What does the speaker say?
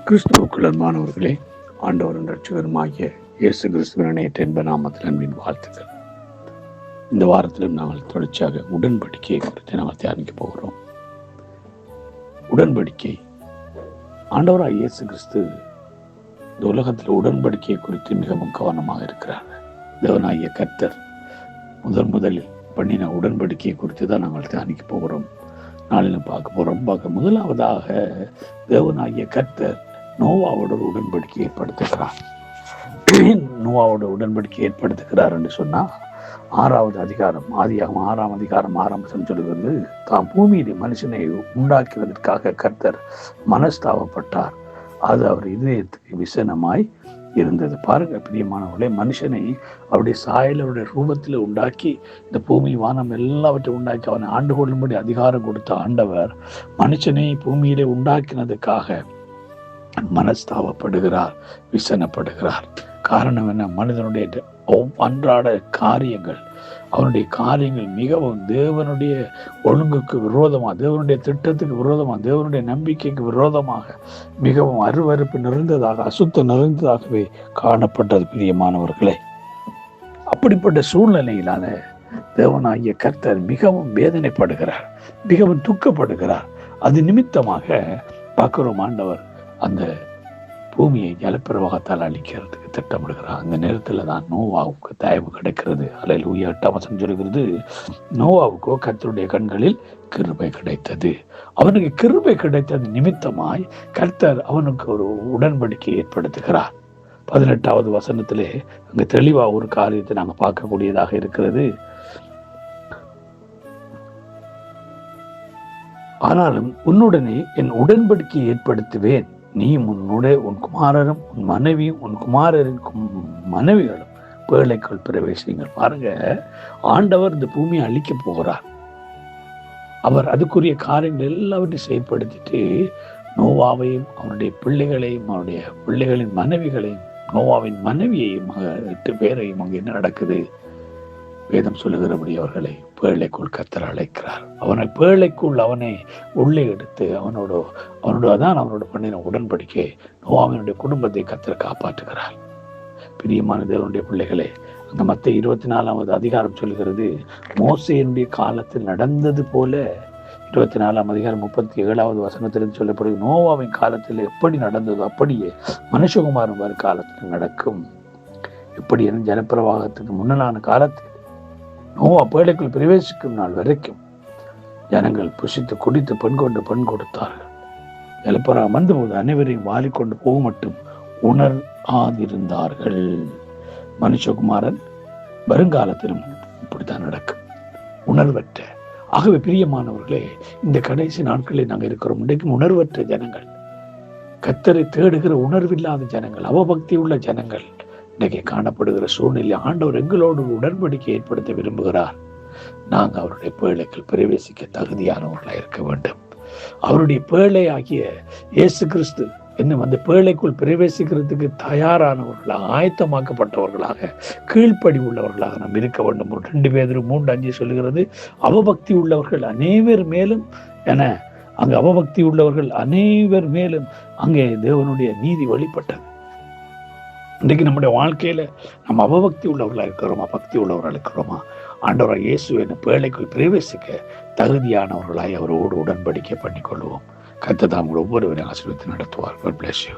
கிறிஸ்துவுக்குள் அன்பானவர்களே, ஆண்டவரும் ரட்சகருமாகிய இயேசு கிறிஸ்துவின் நேற்று என்ப நாமத்தில் அன்பின் வாழ்த்துக்கள். இந்த வாரத்திலும் நாங்கள் தொடர்ச்சியாக உடன்படிக்கையை குறித்து நாங்கள் தியானிக்க போகிறோம். உடன்படிக்கை, ஆண்டவராக இயேசு கிறிஸ்து இந்த உலகத்தில் உடன்படிக்கையை குறித்து மிகவும் கவனமாக இருக்கிறார். தேவனாகிய கர்த்தர் முதலில் பண்ணின உடன்படிக்கையை குறித்து தான் நாங்கள் தியானிக்க போகிறோம். நாளிலும் பார்க்க போகிறோம். முதலாவதாக தேவனாகிய கர்த்தர் நோவாவோட உடன்படிக்கை ஏற்படுத்துகிறார். நோவாவோட உடன்படிக்கை ஏற்படுத்துகிறார் என்று சொன்னால் 6வது அதிகாரம், ஆதியாகமம் 6ஆம் அதிகாரம் 6ஆம் வசனம் சொல்கிறது, தாம் பூமியிலே மனுஷனை உண்டாக்குவதற்காக கர்த்தர் மனஸ்தாபப்பட்டார், அது அவர் இதயத்துக்கு விசனமாய் இருந்தது. பாருங்க பிரியமானவர்களே, மனுஷனை அவருடைய சாயல் அவருடைய ரூபத்தில் உண்டாக்கி இந்த பூமி வானம் எல்லாவற்றையும் உண்டாக்கி அவனை ஆண்டு கொள்ளும்படி அதிகாரம் கொடுத்த ஆண்டவர் மனுஷனை பூமியிலே உண்டாக்கினதுக்காக மனஸ்தாபப்படுகிறார், விசனப்படுகிறார். காரணம் என்ன? மனிதனுடைய அன்றாட காரியங்கள், அவனுடைய காரியங்கள் மிகவும் தேவனுடைய ஒழுங்குக்கு விரோதமாக, தேவனுடைய திட்டத்துக்கு விரோதமாக, தேவனுடைய நம்பிக்கைக்கு விரோதமாக மிகவும் அருவருப்பு நிறைந்ததாக, அசுத்தம் நிறைந்ததாகவே காணப்பட்டது. பிரியமானவர்களே, அப்படிப்பட்ட சூழ்நிலையிலான தேவனாகிய கர்த்தர் மிகவும் வேதனைப்படுகிறார், மிகவும் துக்கப்படுகிறார். அது நிமித்தமாக பார்க்கிறோம், ஆண்டவர் அந்த பூமியை ஜலப்பிரவாகத்தால் அழிக்கிறதுக்கு திட்டமிடுகிறார். அந்த நேரத்தில் தான் நோவாவுக்கு தயவு கிடைக்கிறது. அல்லேலூயா. 8ஆம் வசனம் சொல்கிறது, நோவாவுக்கோ கர்த்தருடைய கண்களில் கிருபை கிடைத்தது. அவனுக்கு கிருபை கிடைத்தது நிமித்தமாய் கர்த்தர் அவனுக்கு ஒரு உடன்படிக்கை ஏற்படுத்துகிறார். 18வது வசனத்திலே அங்கு தெளிவாக ஒரு காரியத்தை நாங்கள் பார்க்கக்கூடியதாக இருக்கிறது. ஆனாலும் உன்னுடனே என் உடன்படிக்கையை ஏற்படுத்துவேன், நீ உன் குமாரரும் உன் மனைவியும் உன் குமாரரின் மனைவிகளும் பேழைக்குள் பிரவேசிங்கள். பாருங்க, ஆண்டவர் இந்த பூமியை அழிக்க போகிறார். அவர் அதுக்குரிய காரியங்கள் எல்லாவற்றையும் செயல்படுத்திட்டு நோவாவையும் அவனுடைய பிள்ளைகளையும் அவனுடைய பிள்ளைகளின் மனைவிகளையும் நோவாவின் மனைவியையும் 8 பேரையும் அங்கே என்ன நடக்குது? வேதம் சொல்லுகிறபடி அவர்களை பேழைக்குள் கர்த்தர் அழைக்கிறார். அவனை பேழைக்குள் அவனை உள்ளே எடுத்து அவனோட பண்ணின உடன்படிக்கை நோவாவினுடைய குடும்பத்தை கர்த்தர் காப்பாற்றுகிறார். பிரியமான தேவனுடைய பிள்ளைகளே, அந்த மத்தேயு 24வது அதிகாரம் சொல்லுகிறது, மோசேயினுடைய காலத்தில் நடந்தது போல 24ஆம் அதிகாரம் 37வது வசனத்திலிருந்து சொல்லப்படுது, நோவாவின் காலத்தில் எப்படி நடந்ததோ அப்படியே மனுஷகுமாரன் வரும் காலத்தில் நடக்கும். எப்படி ஜலப்பிரவாகத்துக்கு முன்னலான காலத்தில் நோவா பேழைக்குள் பிரவேசிக்கும் நாள் வரைக்கும் ஜனங்கள் புசித்து குடித்து பெண் கொடுத்தார்கள். ஜலப்பிரவாகம் வந்தபோது அனைவரையும் வாரிக்கொண்டு போக மட்டும் உணராதிருந்தார்கள். மனுஷகுமாரன் வருங்காலத்திலும் இப்படித்தான் நடக்கும், உணர்வற்ற. ஆகவே பிரியமானவர்களே, இந்த கடைசி நாட்களில் நாங்கள் இருக்கிறோம். இன்றைக்கும் உணர்வற்ற ஜனங்கள், கர்த்தரை தேடுகிற உணர்வில்லாத ஜனங்கள், அவபக்தி உள்ள ஜனங்கள் இன்றைக்கு காணப்படுகிற சூழ்நிலை ஆண்டவர் எங்களோடு உடன்படிக்கை ஏற்படுத்த விரும்புகிறார். நாங்கள் அவருடைய பேழைக்குள் பிரவேசிக்க தகுதியானவர்களாக இருக்க வேண்டும். அவருடைய பேழை ஆகிய இயேசு கிறிஸ்து இன்னும் அந்த பேழைக்குள் பிரவேசிக்கிறதுக்கு தயாரானவர்களாக, ஆயத்தமாக்கப்பட்டவர்களாக, கீழ்ப்படி உள்ளவர்களாக நாம் இருக்க வேண்டும். 2 பேர் 3:5 சொல்லுகிறது, அவபக்தி உள்ளவர்கள் அனைவர் மேலும் என அங்கு அவபக்தி உள்ளவர்கள் அனைவர் மேலும் அங்கே தேவனுடைய நீதி வெளிப்பட்டது. இன்றைக்கு நம்முடைய வாழ்க்கையில நம்ம அவபக்தி உள்ளவர்களாக இருக்கிறோமா, பக்தி உள்ளவர்களாக இருக்கிறோமா? ஆண்டவராக இயேசு என பேழைக்குள் பிரவேசிக்க தகுதியானவர்களாய் அவரோடு உடன்படிக்கை பண்ணிக்கொள்வோம். கர்த்தர் தாம் ஒவ்வொருவரையும் ஆசீர்வதித்து நடத்துவார். God bless you.